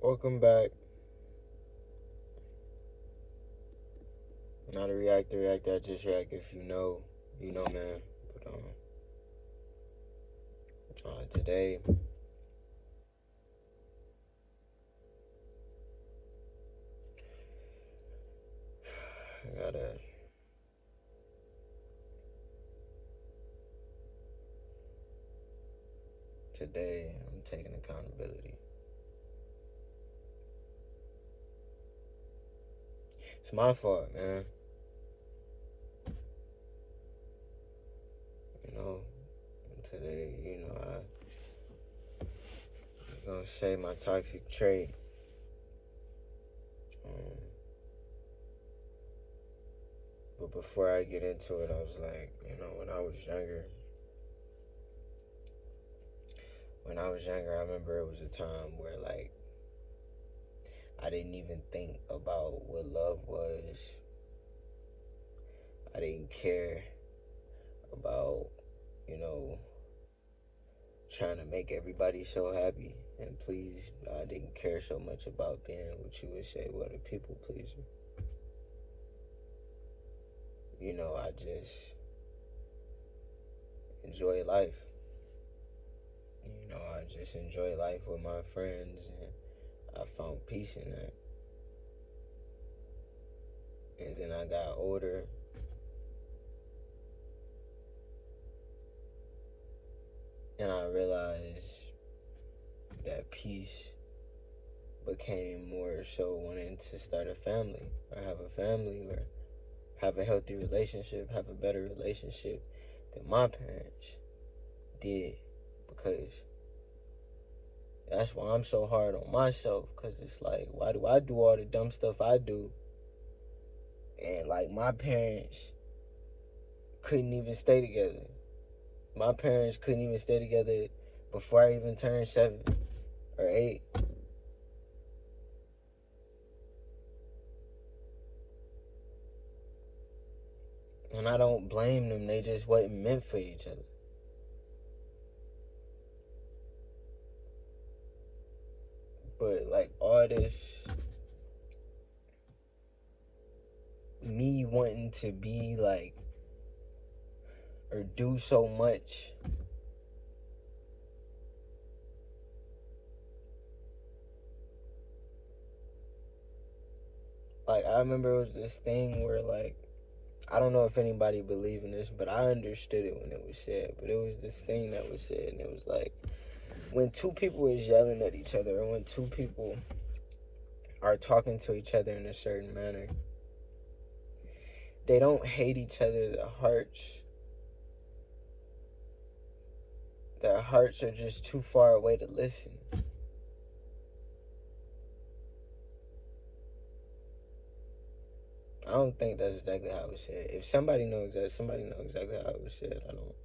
Welcome back. Not a react to react, I just react if you know, man. But today I gotta today I'm taking accountability. It's my fault, man. Today, I'm gonna say my toxic trait. But before I get into it, I was like, when I was younger, I remember it was a time where, like, I didn't even think about what love was. I didn't care about, trying to make everybody so happy and please. I didn't care so much about being what you would say, what a people pleaser. I just enjoy life. I just enjoy life with my friends, and I found peace in that. And then I got older, and I realized that peace became more so wanting to start a family, or have a family, or have a healthy relationship, have a better relationship than my parents did. Because that's why I'm so hard on myself, because it's like, why do I do all the dumb stuff I do? And like, my parents couldn't even stay together. My parents couldn't even stay together before I even turned 7 or 8. And I don't blame them, they just wasn't meant for each other. But like, all this, me wanting to be like, or do so much, like, I remember it was this thing where, like, I don't know if anybody believed in this, but I understood it when it was said. But it was this thing that was said, and it was like, when two people is yelling at each other, or when two people are talking to each other in a certain manner, they don't hate each other. Their hearts are just too far away to listen. I don't think that's exactly how it was said. If somebody know exactly how it was said. I don't.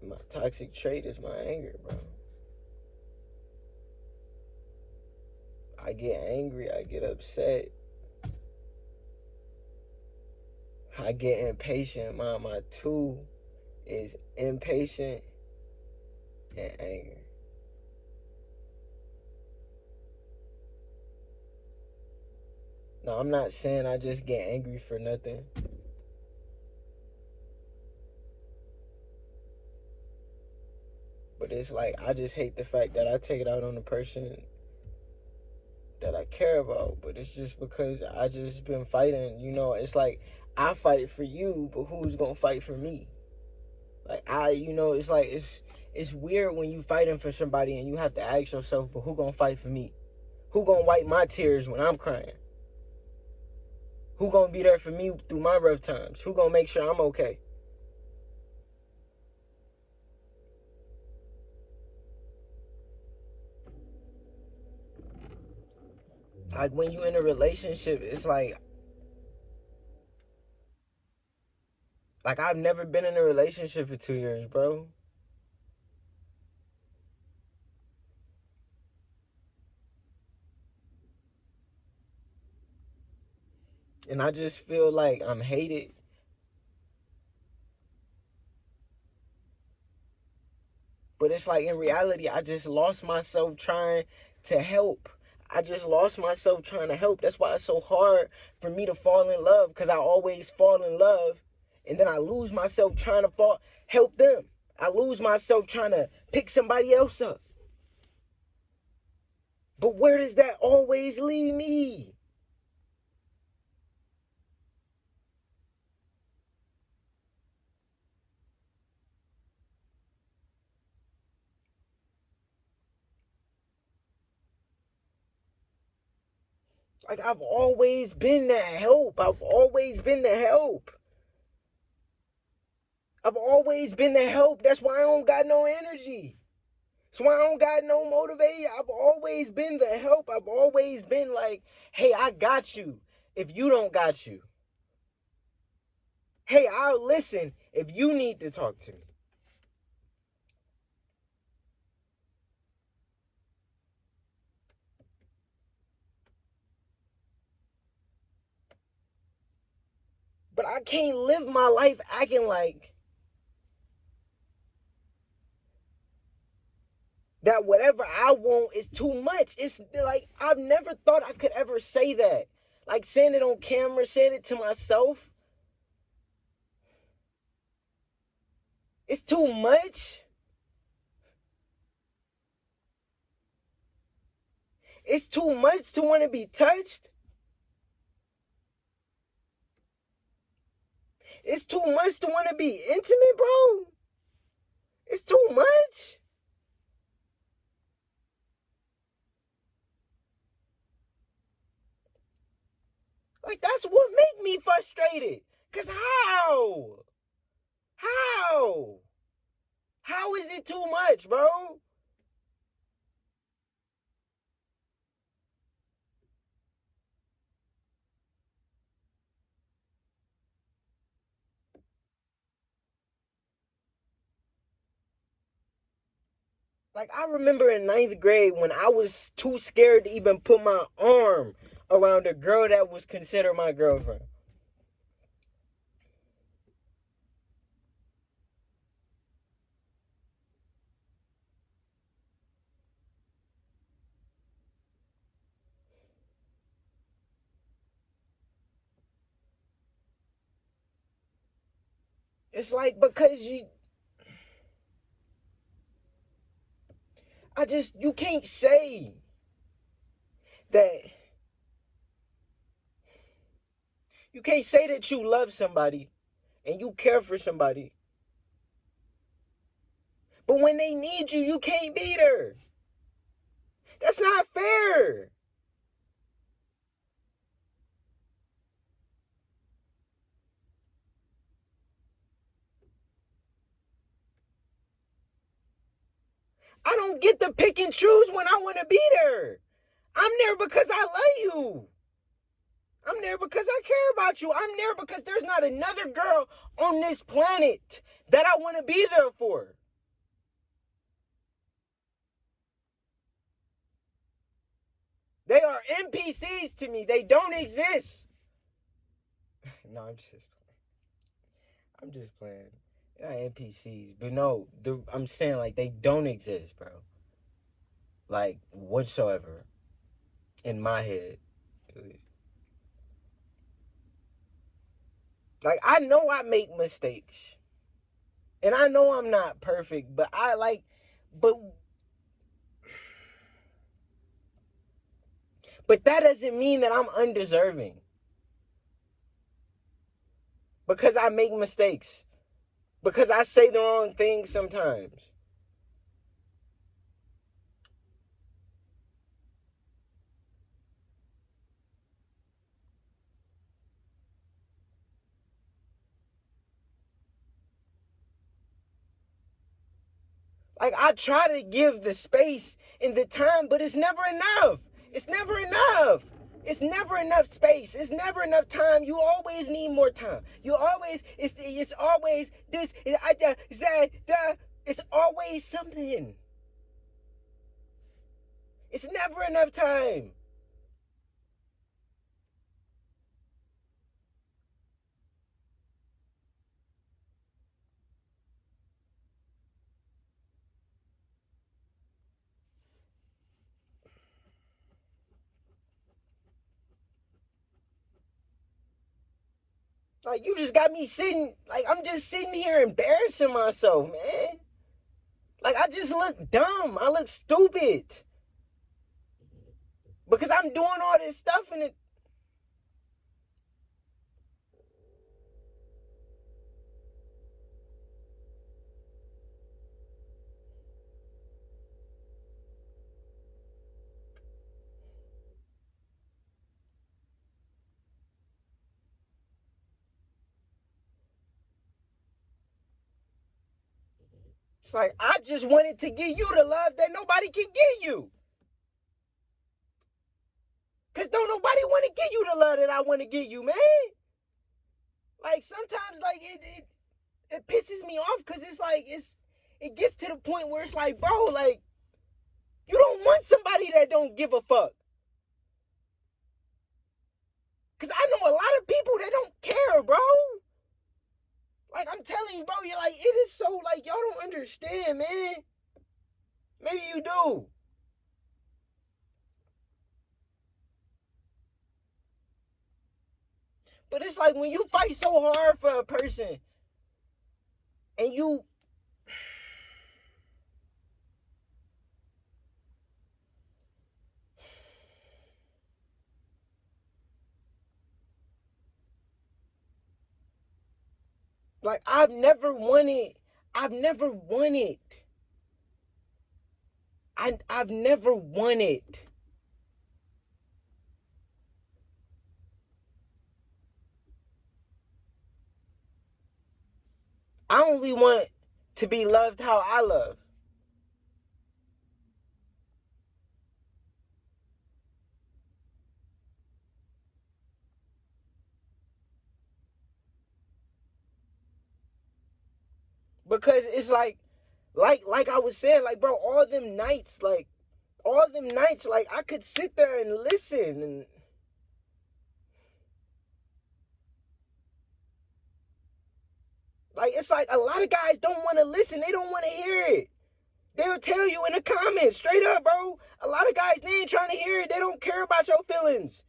My toxic trait is my anger, bro. I get angry, I get upset, I get impatient. My two is impatient and anger. Now, I'm not saying I just get angry for nothing. But it's like, I just hate the fact that I take it out on the person that I care about. But it's just because I just been fighting. It's like, I fight for you, but who's gonna fight for me? Like, it's like, it's weird when you fighting for somebody and you have to ask yourself, but who gonna fight for me? Who gonna wipe my tears when I'm crying? Who gonna be there for me through my rough times? Who gonna make sure I'm okay? Like, when you in a relationship, it's like I've never been in a relationship for 2 years, bro. And I just feel like I'm hated. But it's like in reality, I just lost myself trying to help. I just lost myself trying to help. That's why it's so hard for me to fall in love, because I always fall in love and then I lose myself trying to help them. I lose myself trying to pick somebody else up. But where does that always lead me? Like, I've always been that help. I've always been the help. I've always been the help. That's why I don't got no energy. That's why I don't got no motivation. I've always been the help. I've always been like, hey, I got you if you don't got you. Hey, I'll listen if you need to talk to me. But I can't live my life acting like that whatever I want is too much. It's like, I've never thought I could ever say that. Like, saying it on camera, saying it to myself. It's too much. It's too much to want to be touched. It's too much to want to be intimate, bro. It's too much. Like, that's what make me frustrated. Cause how? How? How is it too much, bro? Like, I remember in ninth grade when I was too scared to even put my arm around a girl that was considered my girlfriend. It's like, because you can't say that, you can't say that you love somebody and you care for somebody, but when they need you, you can't be there. That's not fair. I don't get to pick and choose when I want to be there. I'm there because I love you. I'm there because I care about you. I'm there because there's not another girl on this planet that I want to be there for. They are NPCs to me. They don't exist. No, I'm just playing. They're not NPCs, but no, I'm saying, like, they don't exist, bro. Like, whatsoever, in my head. Like, I know I make mistakes, and I know I'm not perfect, but but but that doesn't mean that I'm undeserving, because I make mistakes, because I say the wrong things sometimes. Like, I try to give the space and the time, but it's never enough. It's never enough. It's never enough space. It's never enough time. You always need more time. You always, it's always this, it's always something. It's never enough time. Like, you just got me sitting, like, I'm just sitting here embarrassing myself, man. Like, I just look dumb. I look stupid. Because I'm doing all this stuff and it. It's like, I just wanted to give you the love that nobody can give you. Because don't nobody want to give you the love that I want to give you, man. Like, sometimes, like, it pisses me off because it's like, it gets to the point where it's like, bro, like, you don't want somebody that don't give a fuck. Because I know a lot of people that don't care, bro. Like, I'm telling you, bro, you're like, it is so, like, y'all don't understand, man. Maybe you do. But it's like when you fight so hard for a person and you. Like, I've never wanted. I've never wanted. I've never wanted. I only want to be loved how I love. Because it's like I was saying, like, bro, all them nights, like I could sit there and listen and. Like, it's like a lot of guys don't want to listen. They don't want to hear it. They'll tell you in the comments, straight up, bro. A lot of guys, they ain't trying to hear it. They don't care about your feelings.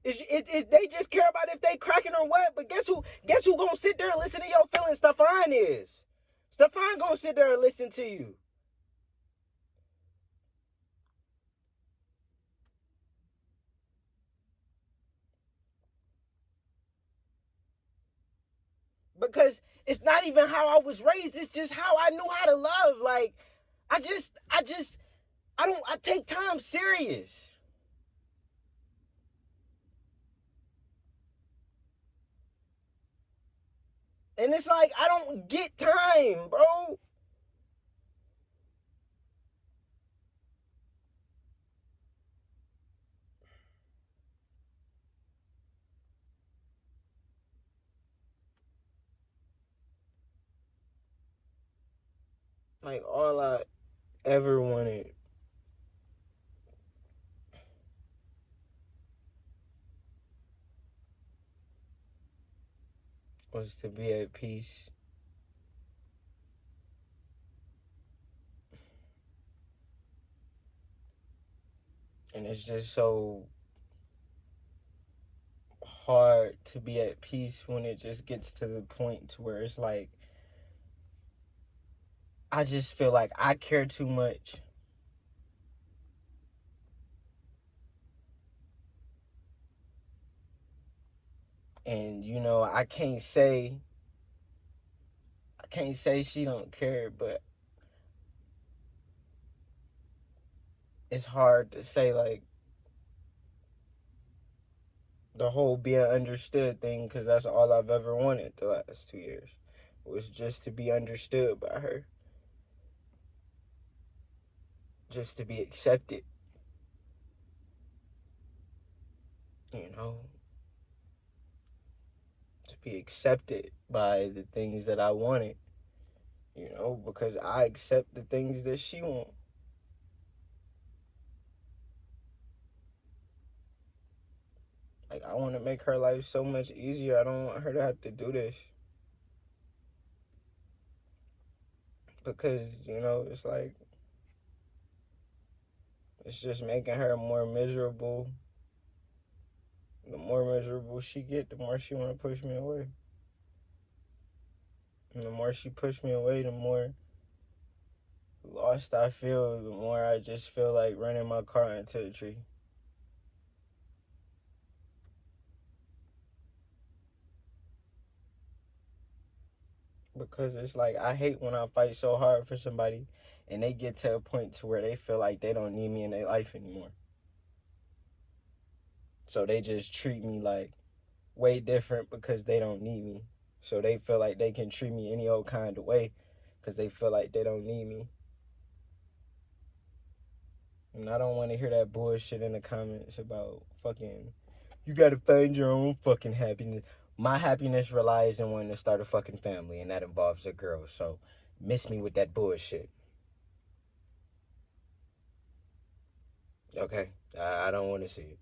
They just care about if they cracking or what. But guess who? Guess who gonna sit there and listen to your feelings? Stefan is. Stefan gonna sit there and listen to you. Because it's not even how I was raised. It's just how I knew how to love. Like, I take time serious. And it's like, I don't get time, bro. Like, all I ever wanted was to be at peace. And it's just so hard to be at peace when it just gets to the point to where it's like, I just feel like I care too much. And I can't say she don't care, but it's hard to say, like, the whole being understood thing, because that's all I've ever wanted the last 2 years, was just to be understood by her, just to be accepted, you know, to be accepted by the things that I wanted, because I accept the things that she wants. Like, I want to make her life so much easier. I don't want her to have to do this. Because, it's like, it's just making her more miserable. The more miserable she get, the more she want to push me away. And the more she pushed me away, the more lost I feel, the more I just feel like running my car into a tree. Because it's like I hate when I fight so hard for somebody and they get to a point to where they feel like they don't need me in their life anymore. So they just treat me like way different because they don't need me. So they feel like they can treat me any old kind of way because they feel like they don't need me. And I don't want to hear that bullshit in the comments about fucking, you gotta find your own fucking happiness. My happiness relies on wanting to start a fucking family, and that involves a girl. So miss me with that bullshit. Okay? I don't want to see it.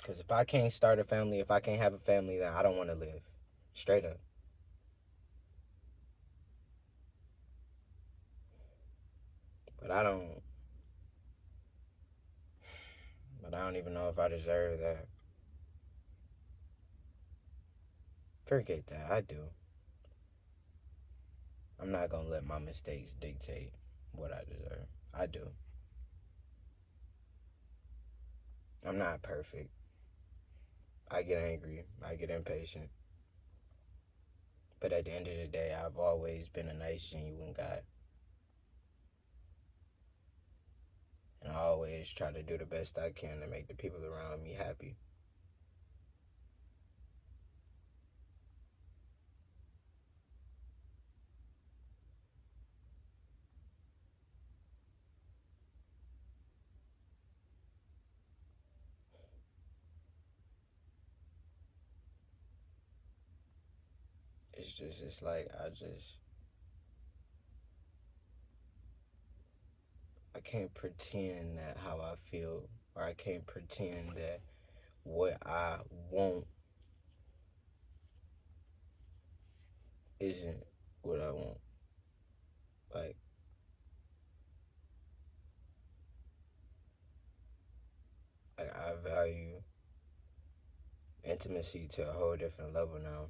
Because if I can't start a family, if I can't have a family, then I don't want to live. Straight up. But I don't. But I don't even know if I deserve that. Forget that. I do. I'm not gonna let my mistakes dictate what I deserve. I do. I'm not perfect. I get angry. I get impatient. But at the end of the day, I've always been a nice, genuine guy. And I always try to do the best I can to make the people around me happy. It's like I can't pretend that how I feel, or I can't pretend that what I want isn't what I want. Like, I value intimacy to a whole different level now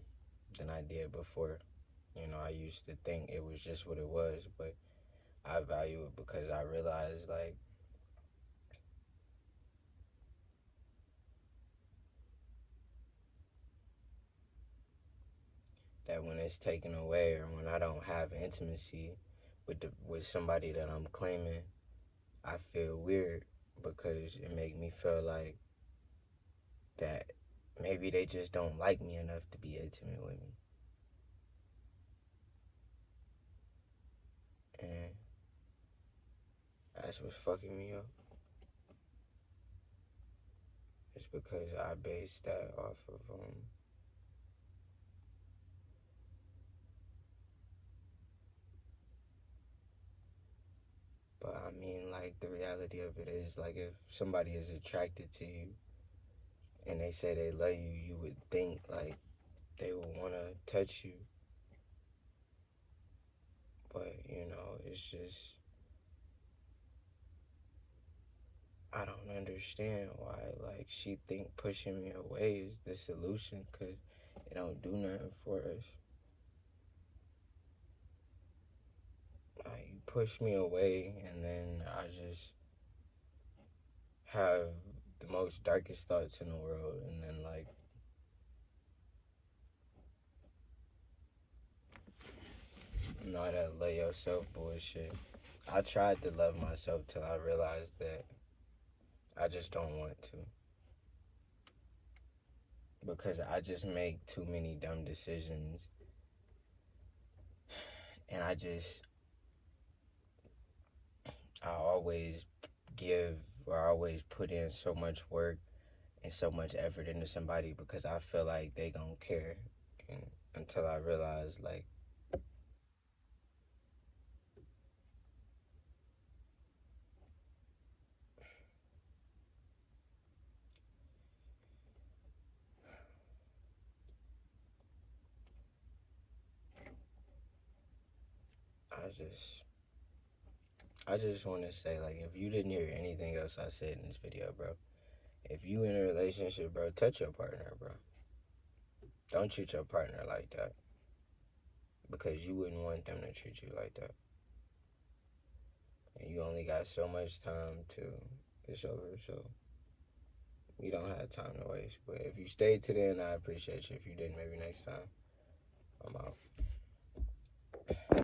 than I did before. You know, I used to think it was just what it was, but I value it because I realized, like, that when it's taken away or when I don't have intimacy with somebody that I'm claiming, I feel weird because it make me feel like that maybe they just don't like me enough to be intimate with me. And that's what's fucking me up. It's because I base that off of but I mean, like, the reality of it is, like, if somebody is attracted to you and they say they love you, you would think like they would want to touch you. But you know, it's just I don't understand why like she think pushing me away is the solution, cause it don't do nothing for us. Like, you push me away and then I just have the most darkest thoughts in the world, and then like all that love yourself bullshit. I tried to love myself till I realized that I just don't want to, because I just make too many dumb decisions, and I always give or I always put in so much work and so much effort into somebody because I feel like they gonna care, and until I realize like I just I just want to say, like, if you didn't hear anything else I said in this video, bro, if you in a relationship, bro, touch your partner, bro. Don't treat your partner like that, because you wouldn't want them to treat you like that. And you only got so much time to it's over, so we don't have time to waste. But if you stayed to the end, I appreciate you. If you didn't, maybe next time. I'm out.